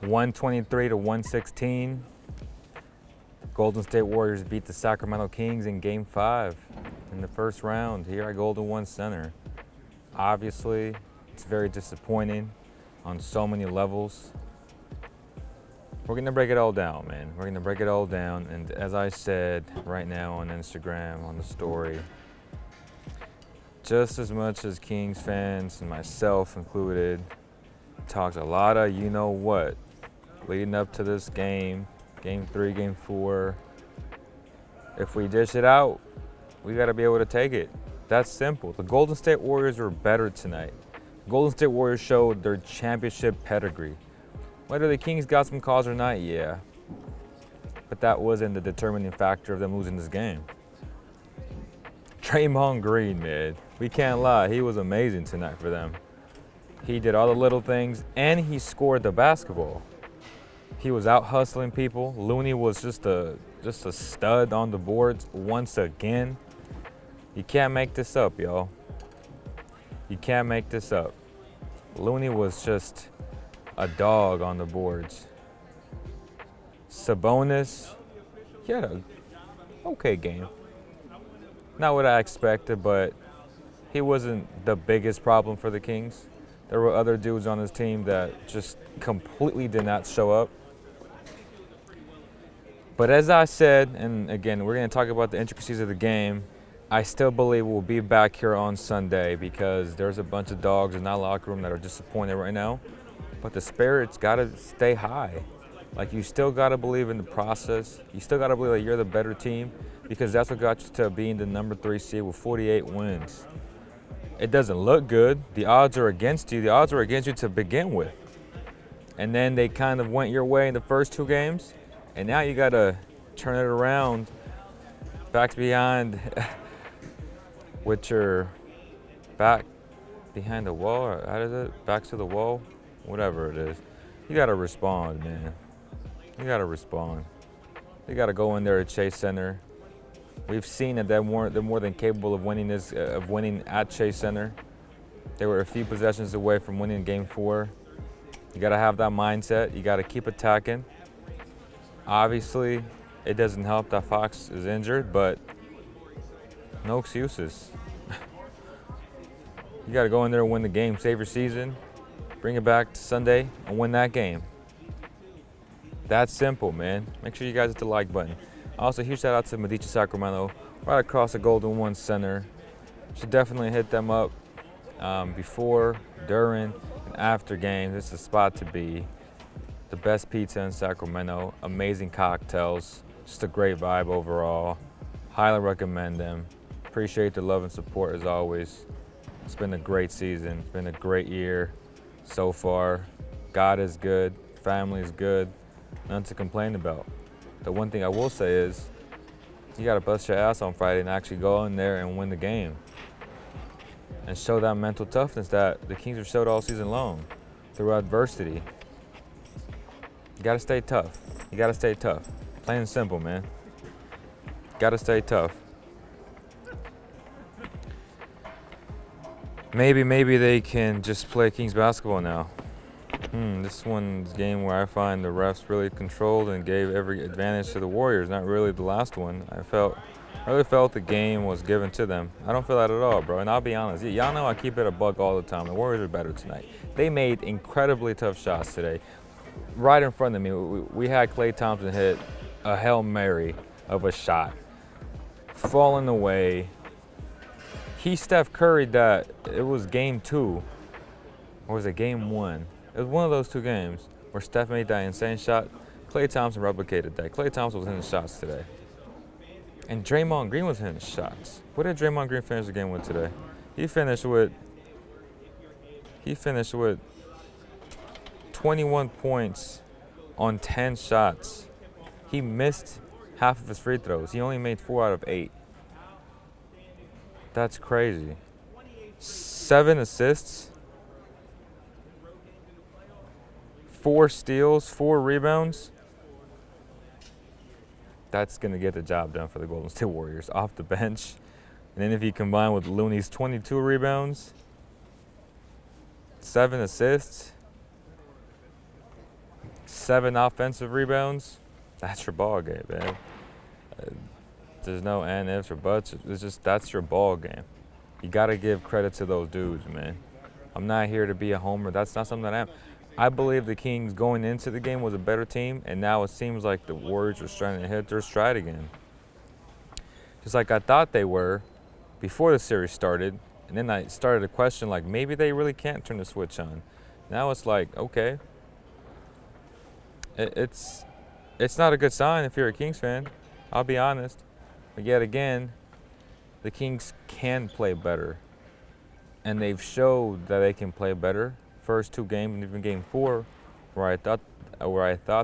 123 to 116. Golden State Warriors beat the Sacramento Kings in Game 5 in the first round here at Golden One Center. Obviously, it's very disappointing on so many levels. We're going to break it all down, man. We're going to break it all down. And as I said right now on Instagram, on the story, just as much as Kings fans, and myself included, talked a lot of you-know-what leading up to this game, Game 3, Game 4. If we dish it out, we got to be able to take it. That's simple. The Golden State Warriors were better tonight. The Golden State Warriors showed their championship pedigree. Whether the Kings got some calls or not, yeah. But that wasn't the determining factor of them losing this game. Draymond Green, man. We can't lie. He was amazing tonight for them. He did all the little things, and he scored the basketball. He was out hustling people. Looney was just a stud on the boards once again. You can't make this up, y'all. You can't make this up. Looney was just a dog on the boards. Sabonis, he had an okay game. Not what I expected, but he wasn't the biggest problem for the Kings. There were other dudes on his team that just completely did not show up. But as I said, and again, we're going to talk about the intricacies of the game, I still believe we'll be back here on Sunday because there's a bunch of dogs in that locker room that are disappointed right now. But the spirit's got to stay high. Like, you still got to believe in the process. You still got to believe that you're the better team because that's what got you to being the number 3 seed with 48 wins. It doesn't look good. The odds are against you. The odds are against you to begin with. And then they kind of went your way in the first 2 games. And now you got to turn it around, back behind, with your back behind the wall, or how is it? Backs to the wall, whatever it is. You got to respond, man. You got to respond. You got to go in there at Chase Center. We've seen that they're more than capable of winning this, of winning at Chase Center. They were a few possessions away from winning Game 4. You got to have that mindset. You got to keep attacking. Obviously, it doesn't help that Fox is injured, but no excuses. You got to go in there and win the game, save your season, bring it back to Sunday, and win that game. That's simple, man. Make sure you guys hit the like button. Also, huge shout out to Medici Sacramento, right across the Golden One Center. Should definitely hit them up before, during, and after games. It's the spot to be. The best pizza in Sacramento, amazing cocktails, just a great vibe overall. Highly recommend them. Appreciate the love and support as always. It's been a great season. It's been a great year so far. God is good, family is good, nothing to complain about. The one thing I will say is you got to bust your ass on Friday and actually go in there and win the game and show that mental toughness that the Kings have showed all season long through adversity. You gotta stay tough. You gotta stay tough. Plain and simple, man. Gotta stay tough. Maybe they can just play Kings basketball now. This one's game where I find the refs really controlled and gave every advantage to the Warriors, not really the last one. I really felt the game was given to them. I don't feel that at all, bro. And I'll be honest, y'all know I keep it a buck all the time. The Warriors are better tonight. They made incredibly tough shots today. Right in front of me, we had Klay Thompson hit a Hail Mary of a shot, falling away. He Steph Curry'd that. It was Game 2, or was it Game 1? It was one of those 2 games where Steph made that insane shot. Klay Thompson replicated that. Klay Thompson was hitting shots today. And Draymond Green was hitting shots. What did Draymond Green finish the game with today? He finished with 21 points on 10 shots. He missed half of his free throws. He only made 4 out of 8. That's crazy. 7 assists, 4 steals, 4 rebounds. That's going to get the job done for the Golden State Warriors off the bench. And then if you combine with Looney's 22 rebounds, 7 assists, 7 offensive rebounds, that's your ball game, man. There's no and ifs or buts. It's just that's your ball game. You got to give credit to those dudes, man. I'm not here to be a homer. That's not something that I am. I believe the Kings going into the game was a better team, and now it seems like the Warriors are starting to hit their stride again. Just like I thought they were before the series started, and then I started to question, like, maybe they really can't turn the switch on. Now it's like, okay, it's not a good sign if you're a Kings fan. I'll be honest. But yet again, the Kings can play better. And they've showed that they can play better. First 2 games, and even game 4, where I thought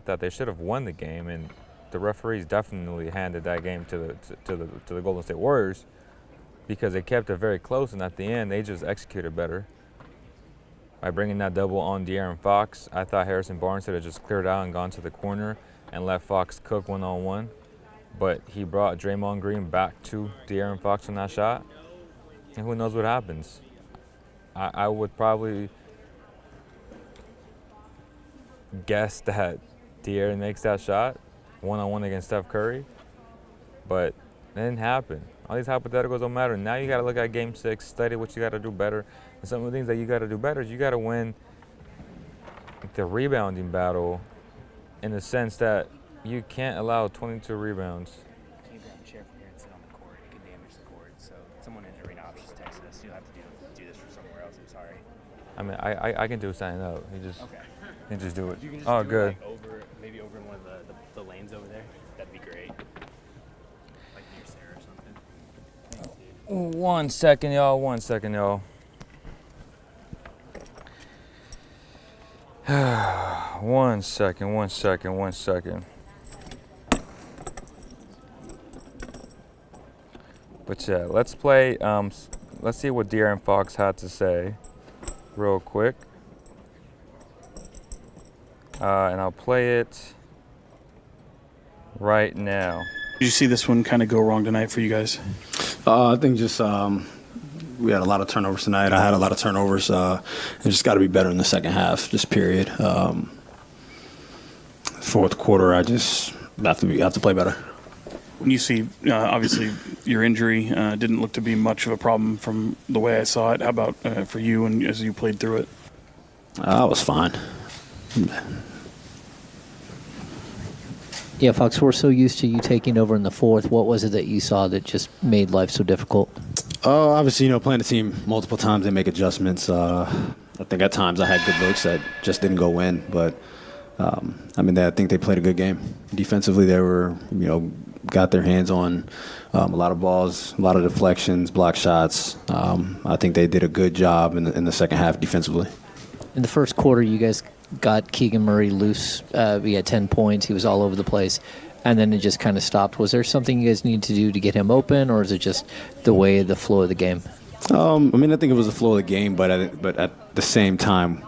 that they should have won the game, and the referees definitely handed that game to the Golden State Warriors because they kept it very close, and at the end they just executed better. By bringing that double on De'Aaron Fox, I thought Harrison Barnes should have just cleared out and gone to the corner and let Fox cook one-on-one. But he brought Draymond Green back to De'Aaron Fox on that shot, and who knows what happens. I would probably guess that De'Aaron makes that shot one-on-one against Steph Curry, but it didn't happen. All these hypotheticals don't matter. Now you got to look at Game 6, study what you got to do better. And some of the things that you got to do better is you got to win the rebounding battle in the sense that you can't allow 22 rebounds. Can you grab a chair from here and sit on the court? It could damage the court. So someone in the arena office just texted us. You'll have to do this for somewhere else. I'm sorry. I mean, I can do signing up. You just do it. You can just oh, do good. It, like maybe over in one of the lanes over there. That'd be great. Like near Sarah or something. Thanks, dude. 1 second, y'all. 1 second, y'all. 1 second. 1 second. 1 second. But yeah, let's play. Let's see what De'Aaron Fox had to say, real quick. And I'll play it right now. Did you see this one kind of go wrong tonight for you guys? I think just we had a lot of turnovers tonight. I had a lot of turnovers. And just got to be better in the second half, just period. Fourth quarter, I just have to play better. When you see, obviously, your injury didn't look to be much of a problem from the way I saw it. How about for you and as you played through it? I was fine. Yeah, Fox, we're so used to you taking over in the fourth. What was it that you saw that just made life so difficult? Obviously, playing the team multiple times, they make adjustments. I think at times I had good looks that just didn't go in. But, I think they played a good game. Defensively, they were, got their hands on a lot of balls, a lot of deflections, block shots. I think they did a good job in the second half defensively. In the first quarter, you guys got Keegan Murray loose. He had 10 points. He was all over the place. And then it just kind of stopped. Was there something you guys needed to do to get him open, or is it just the flow of the game? I think it was the flow of the game, but at the same time,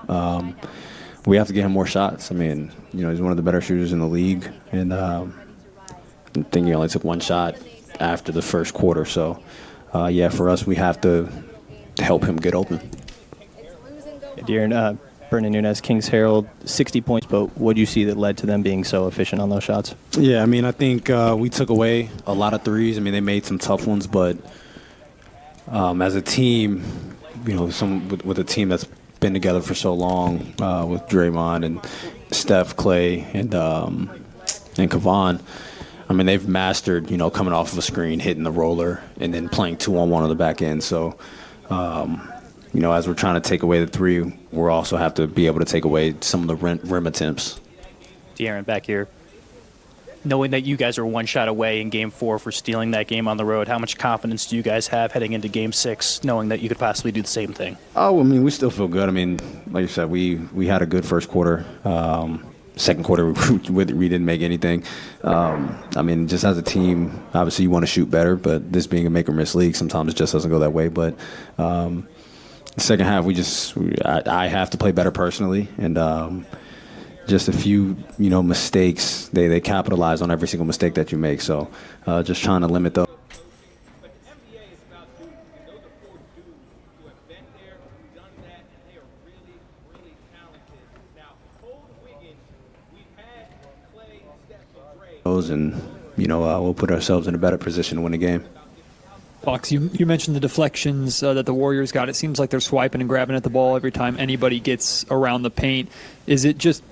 we have to get him more shots. He's one of the better shooters in the league. And I think he only took 1 shot after the first quarter. So, for us, we have to help him get open. De'Aaron, Brandon Nunez, Kings Herald, 60 points, but what do you see that led to them being so efficient on those shots? Yeah, I think we took away a lot of threes. They made some tough ones, but as a team, with a team that's been together for so long, with Draymond and Steph, Clay, and Kevon, they've mastered, coming off of a screen, hitting the roller, and then playing 2-on-1 on the back end. So, as we're trying to take away the three, we also have to be able to take away some of the rim attempts. De'Aaron, back here. Knowing that you guys are 1 shot away in Game 4 for stealing that game on the road, how much confidence do you guys have heading into Game 6, knowing that you could possibly do the same thing? Oh, we still feel good. Like you said, we had a good first quarter. Second quarter, we didn't make anything. Just as a team, obviously you want to shoot better, but this being a make-or-miss league, sometimes it just doesn't go that way. But the second half, I have to play better personally, and just a few, mistakes. They capitalize on every single mistake that you make. So just trying to limit those. But the NBA is about dudes, and those are 4 dudes who have been there, who've done that, and they are really, really talented. Now, Cole Wiggins, we've those, and we'll put ourselves in a better position to win the game. Fox, you mentioned the deflections that the Warriors got. It seems like they're swiping and grabbing at the ball every time anybody gets around the paint. Is it just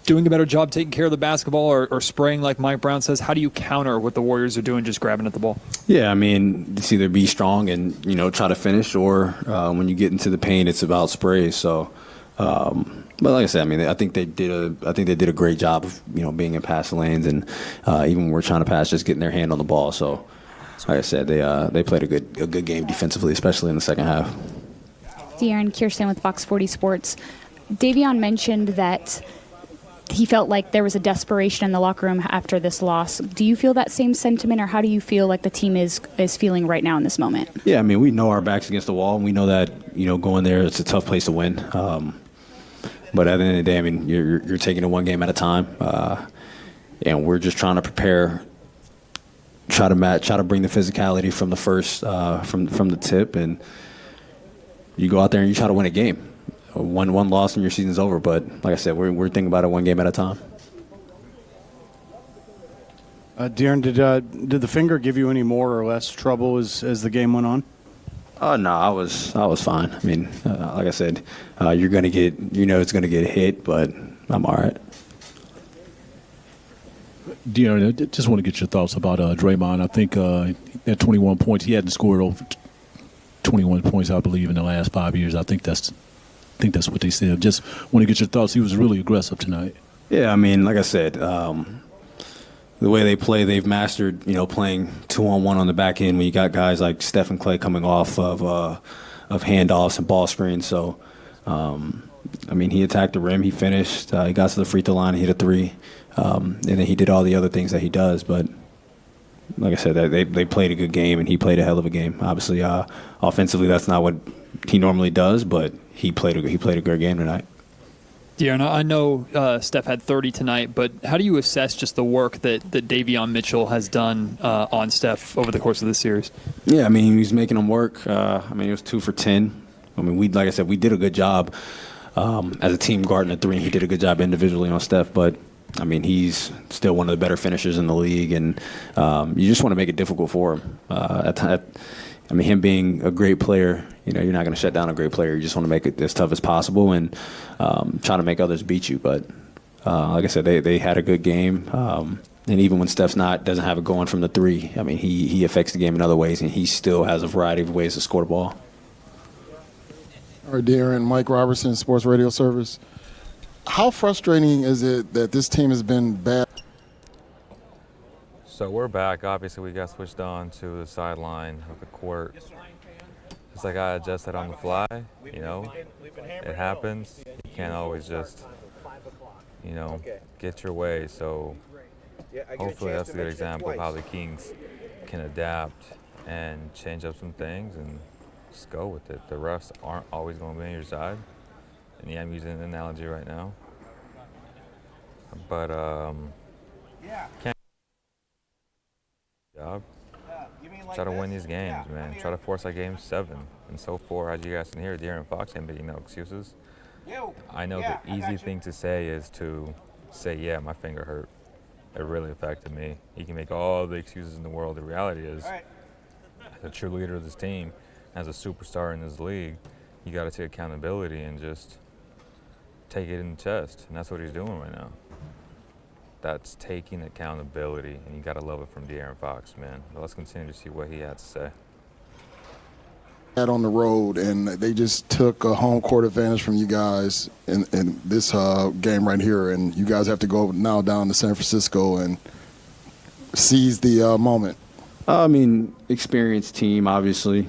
doing a better job taking care of the basketball or spraying like Mike Brown says? How do you counter what the Warriors are doing just grabbing at the ball? Yeah, I mean, it's either be strong and, try to finish, or when you get into the paint, it's about sprays. So, but like I said, I mean, I think they did a great job of, being in pass lanes, and even when we're trying to pass, just getting their hand on the ball. So, like I said, they played a good game defensively, especially in the second half. De'Aaron, Kirsten with Fox 40 Sports. Davion mentioned that he felt like there was a desperation in the locker room after this loss. Do you feel that same sentiment, or how do you feel like the team is feeling right now in this moment? Yeah, I mean, we know our back's against the wall, and we know that, going there, it's a tough place to win. But at the end of the day, I mean, you're taking it one game at a time, and we're just trying to prepare, try to bring the physicality from the first, from the tip, and you go out there and you try to win a game. One loss and your season's over, but like I said, we're thinking about it one game at a time. De'Aaron, did the finger give you any more or less trouble as the game went on? No, I was fine. I mean, like I said, you're gonna get, it's gonna get hit, but I'm all right. De'Aaron, I just want to get your thoughts about Draymond. I think at 21 points, he hadn't scored over 21 points, I believe, in the last 5 years. I think that's what they said. Just want to get your thoughts. He was really aggressive tonight. Yeah, I mean, like I said, the way they play, they've mastered, playing 2-on-1 on the back end when you got guys like Steph and Clay coming off of handoffs and ball screens. So, I mean, he attacked the rim, he finished, he got to the free throw line, he hit a three, and then he did all the other things that he does. But like I said, they played a good game, and he played a hell of a game. Obviously, offensively, that's not what he normally does, but he played a great game tonight. De'Aaron, I know Steph had 30 tonight, but how do you assess just the work that Davion Mitchell has done on Steph over the course of this series? Yeah, I mean, he's making them work. I mean, it was 2 for 10. I mean, like I said, we did a good job as a team guarding the three, and he did a good job individually on Steph, but I mean, he's still one of the better finishers in the league, and you just want to make it difficult for him. I mean, him being a great player, you're not going to shut down a great player. You just want to make it as tough as possible and try to make others beat you. But like I said, they had a good game. And even when Steph's doesn't have it going from the three, I mean, he affects the game in other ways, and he still has a variety of ways to score the ball. All right, De'Aaron, Mike Robertson, Sports Radio Service. How frustrating is it that this team has been bad? So we're back. Obviously, we got switched on to the sideline of the court. It's like I adjusted on the fly, It happens. You can't always just, get your way. So hopefully that's a good example of how the Kings can adapt and change up some things and just go with it. The refs aren't always going to be on your side. And yeah, I'm using an analogy right now. But can't job. Try to win these games, man. Try to force that game 7. And so far, as you guys can hear, De'Aaron Fox ain't making no excuses. I know the easy thing to say is to say, yeah, my finger hurt. It really affected me. He can make all the excuses in the world. The reality is, as a true leader of this team, as a superstar in this league, you got to take accountability and just take it in the chest. And that's what he's doing right now. That's taking accountability, and you got to love it from De'Aaron Fox, man. But let's continue to see what he had to say. On the road, and they just took a home court advantage from you guys in this game right here, and you guys have to go now down to San Francisco and seize the moment. I mean, experienced team, obviously.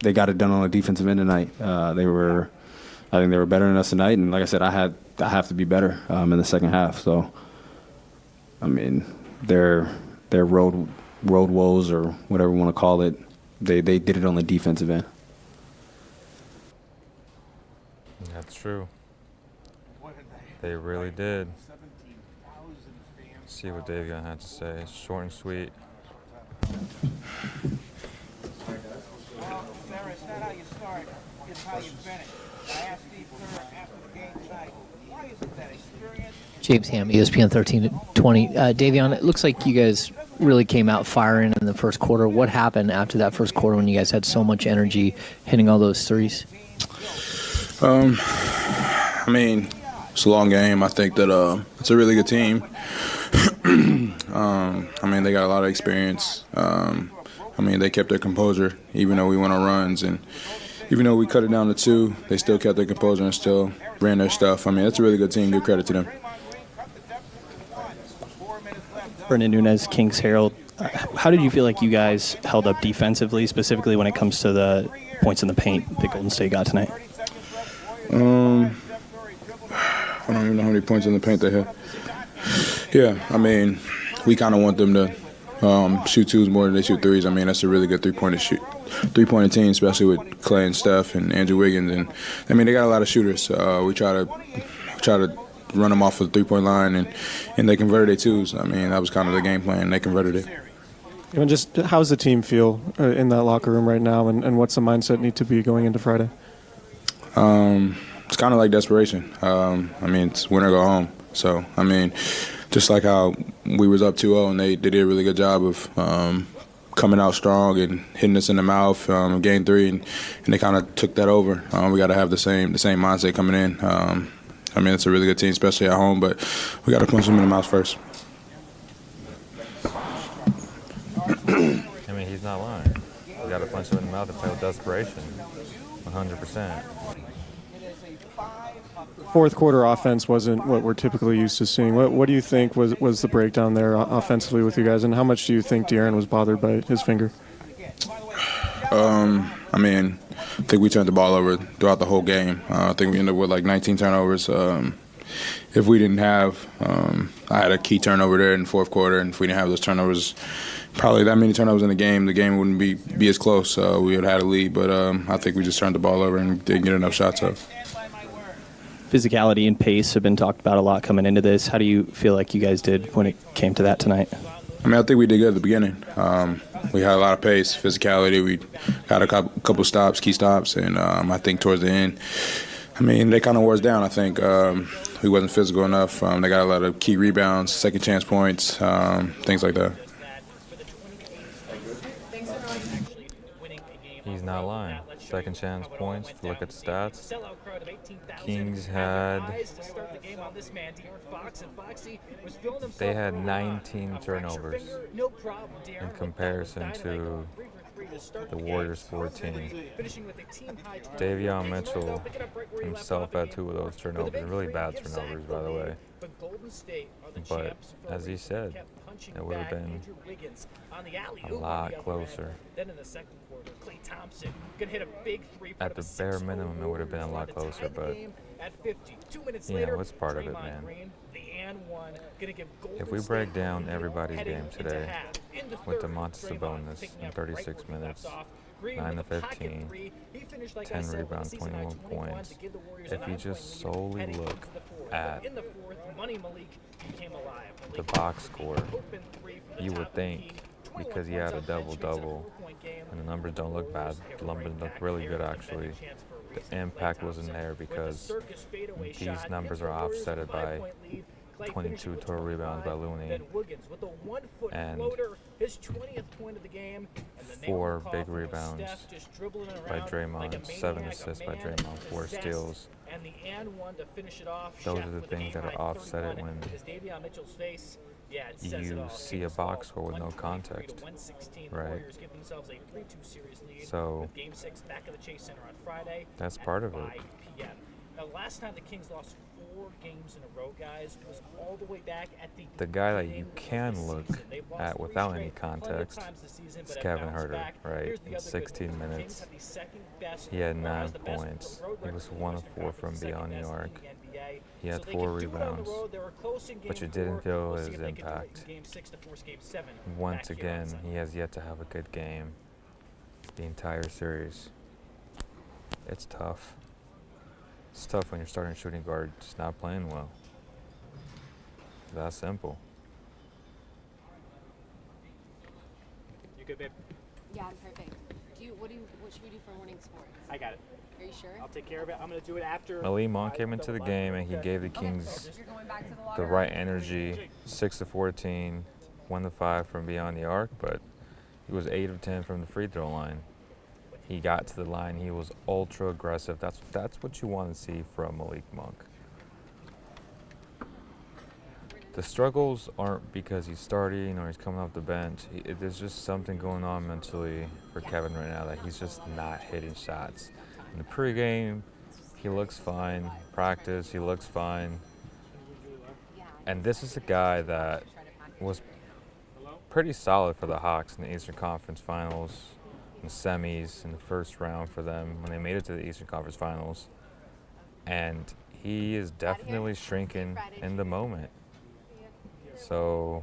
They got it done on the defensive end tonight. I think they were better than us tonight, and like I said, I have to be better in the second half. So, I mean, their road woes or whatever you want to call it, they did it on the defensive end. That's true. They really did. See what Davion had to say. Short and sweet. Well, Sarah, it's not how you start, it's how you finish. I asked Steve Kerr after the game tonight, why is it that experience James Ham, ESPN 1320. Davion, it looks like you guys really came out firing in the first quarter. What happened after that first quarter when you guys had so much energy hitting all those threes? I mean, it's a long game. I think that it's a really good team. I mean, they got a lot of experience. I mean, they kept their composure even though we went on runs, and even though we cut it down to 2, they still kept their composure and still ran their stuff. I mean, that's a really good team. Give credit to them. Brendan Nunez, Kings Herald. How did you feel like you guys held up defensively, specifically when it comes to the points in the paint that Golden State got tonight? I don't even know how many points in the paint they had. Yeah, I mean, we kind of want them to shoot 2s more than they shoot 3s. I mean, that's a really good three-pointer team, especially with Clay and Steph and Andrew Wiggins. And I mean, they got a lot of shooters. We try to run them off of the three-point line, and they converted their 2s. I mean, that was kind of the game plan. They converted it. And just how does the team feel in that locker room right now, and what's the mindset need to be going into Friday? It's kind of like desperation. I mean, it's win or go home. So, I mean, just like how we was up 2-0 and they did a really good job of coming out strong and hitting us in the mouth in Game 3, and they kind of took that over. We got to have the same mindset coming in. I mean, it's a really good team, especially at home, but we got to punch them in the mouth first. I mean, he's not lying. We got to punch him in the mouth and play with desperation, 100%. Fourth quarter offense wasn't what we're typically used to seeing. What do you think was the breakdown there offensively with you guys, and how much do you think De'Aaron was bothered by his finger? I mean, I think we turned the ball over throughout the whole game. I think we ended up with like 19 turnovers. If we didn't have, I had a key turnover there in the fourth quarter, and if we didn't have those turnovers, probably that many turnovers in the game wouldn't be as close. We would have had a lead, but I think we just turned the ball over and didn't get enough shots up. Physicality and pace have been talked about a lot coming into this. How do you feel like you guys did when it came to that tonight? I mean, I think we did good at the beginning. We had a lot of pace, physicality. We got a couple stops, key stops, and I think towards the end, I mean, they kind of wore us down. I think we wasn't physical enough. They got a lot of key rebounds, second chance points, things like that. He's not lying. Second chance points, if you look at the stats. Kings had 19 turnovers in comparison to the Warriors 14. Davion Mitchell himself had 2 of those turnovers, really bad turnovers, by the way. But as he said, it would have been a lot closer. At the bare minimum, it would have been a lot closer, but you know, it's part of it, man. If we break down everybody's game today with Domantas Sabonis in 36 minutes, 9 to 15, 10 rebounds, 21 points, if you just solely look at the box score, you would think, because he had a double-double, and the numbers don't look bad, the numbers look really good actually, the impact wasn't there because these numbers are offset by 22 total rebounds by Looney and 4 big rebounds by Draymond, 7 assists by Draymond, 4 steals. Those are the things that are offset when you see a box score with no context, right? So that's part of it. Now, last time the Kings lost 4 games in a row, guys, was all the way back at the guy that you can look at without any context is Kevin Huerter, right? In 16 minutes, he had 9 points. He was 1 of 4 from beyond New York. He had 4 rebounds, but you didn't feel his impact. Once again, he has yet to have a good game the entire series. It's tough. It's tough when you're starting shooting guard just not playing well. That simple. You good, babe? Yeah, I'm perfect. What should we do for morning sports? I got it. Are you sure? I'll take care of it. I'm going to do it after. Malik Monk came into the game and he gave the Kings the right energy. 6 of 14, 1 of 5 from beyond the arc, but he was 8 of 10 from the free throw line. He got to the line. He was ultra aggressive. That's what you want to see from Malik Monk. The struggles aren't because he's starting or he's coming off the bench. There's just something going on mentally for Kevin right now that he's just not hitting shots. In the pregame, he looks fine. Practice, he looks fine. And this is a guy that was pretty solid for the Hawks in the Eastern Conference Finals, in the semis, in the first round for them when they made it to the Eastern Conference Finals. And he is definitely shrinking in the moment. So,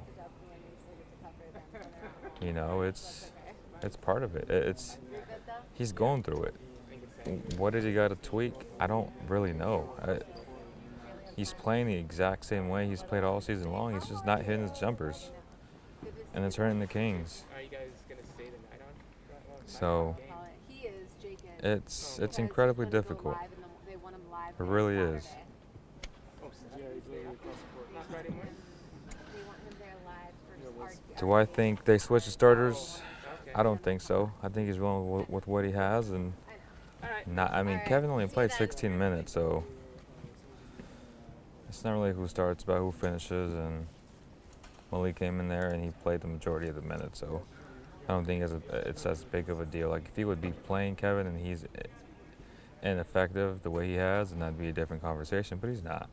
you know, it's part of it. He's going through it. What did he got to tweak? I don't really know. He's playing the exact same way he's played all season long. He's just not hitting his jumpers, and it's hurting the Kings. So, it's incredibly difficult. It really is. Do I think they switch the starters? I don't think so. I think he's rolling with what he has, and Kevin only played 16 minutes, so it's not really who starts, about who finishes. And Malik came in there and he played the majority of the minutes, so I don't think it's as big of a deal. Like if he would be playing Kevin and he's ineffective the way he has, then that'd be a different conversation. But he's not.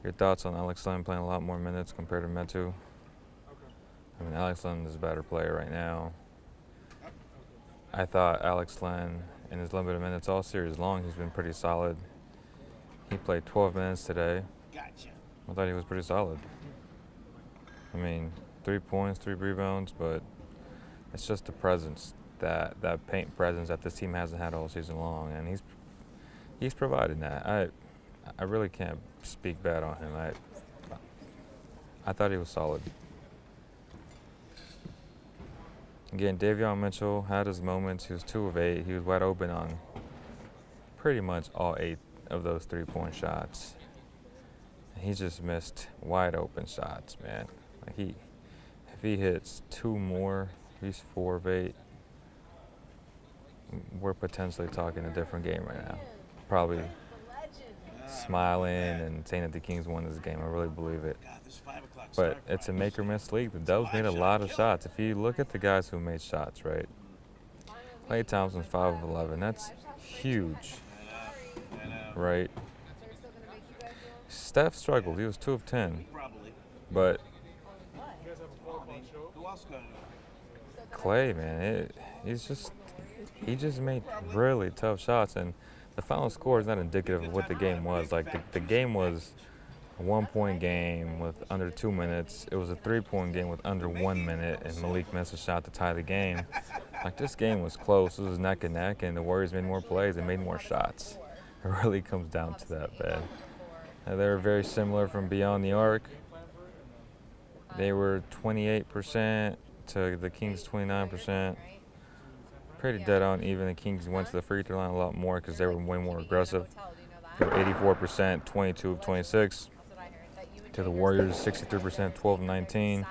Your thoughts on Alex Len playing a lot more minutes compared to Metu? I mean, Alex Len is a better player right now. I thought Alex Len, in his limited minutes all series long, he's been pretty solid. He played 12 minutes today. I thought he was pretty solid. I mean, 3 points, 3 rebounds, but it's just the presence, that paint presence that this team hasn't had all season long, and he's provided that. I really can't speak bad on him. I thought he was solid. Again, Davion Mitchell had his moments. He was 2 of 8. He was wide open on pretty much all 8 of those 3-point shots. He just missed wide open shots, man. Like if he hits 2 more, he's 4 of 8. We're potentially talking a different game right now. Probably smiling and saying that the Kings won this game. I really believe it. But it's a make or miss league. The Dubs made a lot of shots. If you look at the guys who made shots, right? Klay Thompson, 5 of 11. That's huge, right? Steph struggled. He was 2 of 10. But Klay, man, he just made really tough shots. And the final score is not indicative of what the game was. Like, the game was a 1-point game with under 2 minutes. It was a 3-point game with under 1 minute, and Malik missed a shot to tie the game. Like, this game was close. It was neck and neck, and the Warriors made more plays and made more shots. It really comes down to that, man. They were very similar from beyond the arc. They were 28% to the Kings' 29%. Pretty dead on even. The Kings went to the free throw line a lot more because they were way more aggressive. They were 84%, 22 of 26. To the Warriors, 63%, 12 of 19.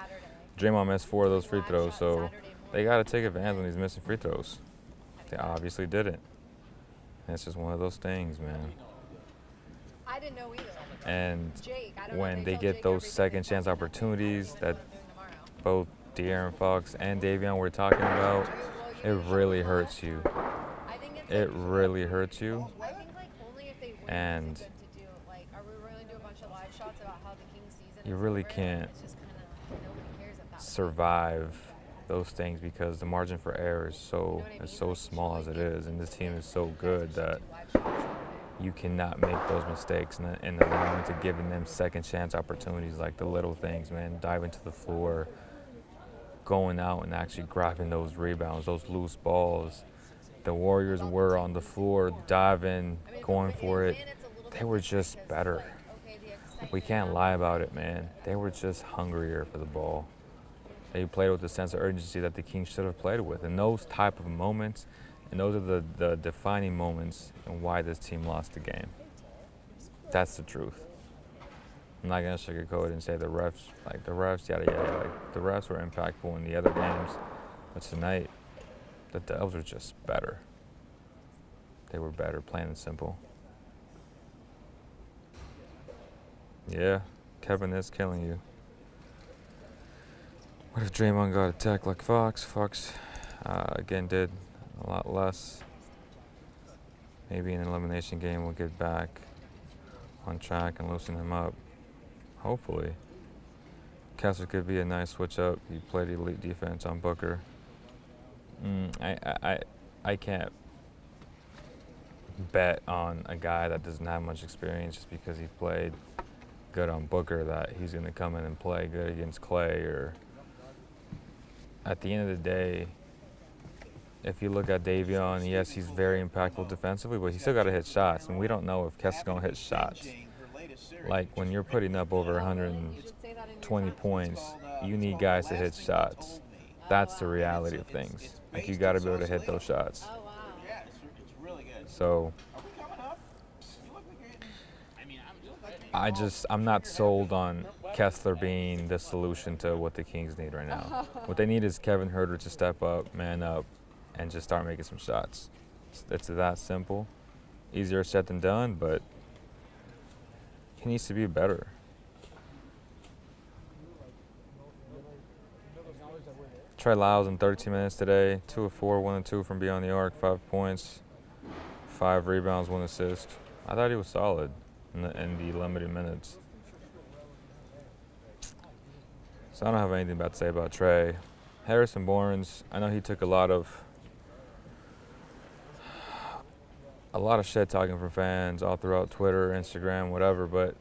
Draymond missed 4 of those free throws, so they got to take advantage when he's missing free throws. They obviously didn't. And it's just one of those things, man. I didn't know either. And when they get those second chance opportunities that both De'Aaron Fox and Davion were talking about, it really hurts you. It really hurts you. And you really can't survive those things because the margin for error is so small as it is, and this team is so good that you cannot make those mistakes in the moment of giving them second chance opportunities, like the little things, man. Diving to the floor, going out and actually grabbing those rebounds, those loose balls. The Warriors were on the floor, diving, going for it. They were just better. We can't lie about it, man. They were just hungrier for the ball. They played with the sense of urgency that the Kings should have played with. And those type of moments, and those are the defining moments and why this team lost the game. That's the truth. I'm not gonna sugarcoat it and say the refs, yada yada. Like the refs were impactful in the other games, but tonight, the Dubs were just better. They were better, plain and simple. Yeah, Kevin is killing you. What if Draymond got attacked like Fox? Fox, again, did a lot less. Maybe in an elimination game we'll get back on track and loosen him up. Hopefully. Kessler could be a nice switch up. He played elite defense on Booker. I can't bet on a guy that doesn't have much experience just because he played good on Booker that he's going to come in and play good against Clay. Or at the end of the day, if you look at Davion, yes, he's very impactful defensively, but he still got to hit shots, and we don't know if Kessler's going to hit shots. Like when you're putting up over 120 points, you need guys to hit shots. That's the reality of things. Like you got to be able to hit those shots. So I'm not sold on Kessler being the solution to what the Kings need right now. What they need is Kevin Huerter to step up, man up, and just start making some shots. It's that simple. Easier said than done, but he needs to be better. Trey Lyles in 13 minutes today, 2 of 4, 1 of 2 from beyond the arc, 5 points, 5 rebounds, 1 assist. I thought he was solid in the limited minutes. So I don't have anything bad to say about Trey. Harrison Barnes, I know he took a lot of shit talking from fans all throughout Twitter, Instagram, whatever, but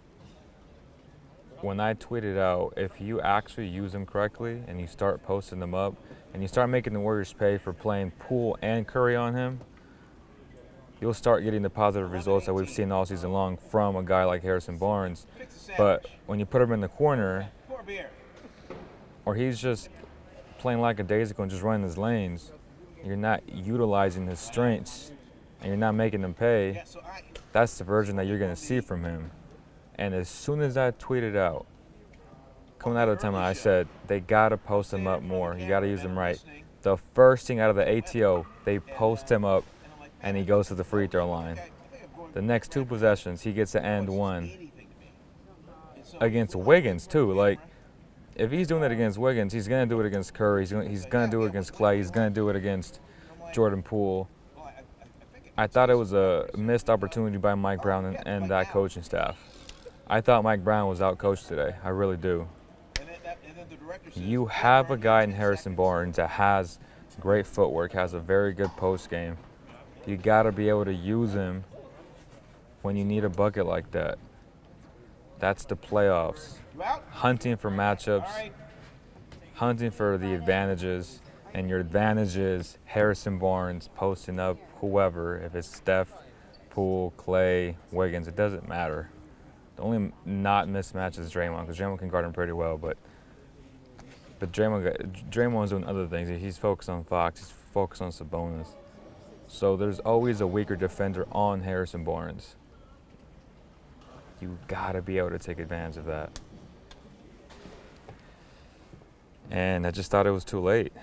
when I tweeted out, if you actually use them correctly and you start posting them up and you start making the Warriors pay for playing Poole and Curry on him, you'll start getting the positive results that we've seen all season long from a guy like Harrison Barnes. But when you put him in the corner, or he's just playing lackadaisical and just running his lanes, you're not utilizing his strengths and you're not making them pay. That's the version that you're going to see from him. And as soon as I tweeted out, coming out of the time, I said, they got to post him up more. You got to use him right. The first thing out of the ATO, they post him up, and he goes to the free throw line. The next 2 possessions, he gets to end 1. Against Wiggins, too. Like, if he's doing it against Wiggins, he's going to do it against Curry. He's going to do it against Clay. He's going to do it against Jordan Poole. I thought it was a missed opportunity by Mike Brown and that coaching staff. I thought Mike Brown was out-coached today. I really do. You have a guy in Harrison Barnes that has great footwork, has a very good post game. You got to be able to use him when you need a bucket like that. That's the playoffs. Hunting for matchups, hunting for the advantages, and your advantage is Harrison Barnes posting up whoever. If it's Steph, Poole, Clay, Wiggins, it doesn't matter. The only not mismatch is Draymond, because Draymond can guard him pretty well, but Draymond's doing other things. He's focused on Fox. He's focused on Sabonis. So there's always a weaker defender on Harrison Barnes. You got to be able to take advantage of that. And I just thought it was too late.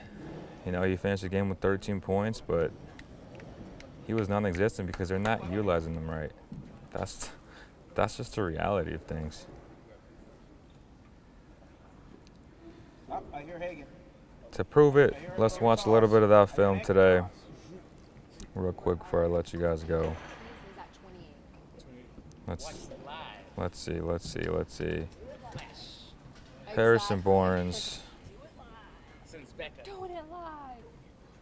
You know, he finished the game with 13 points, but he was non-existent because they're not utilizing them right. That's just the reality of things. To prove it, let's watch a little bit of that film today, real quick before I let you guys go. Let's see. Harrison Barnes. Doing it live.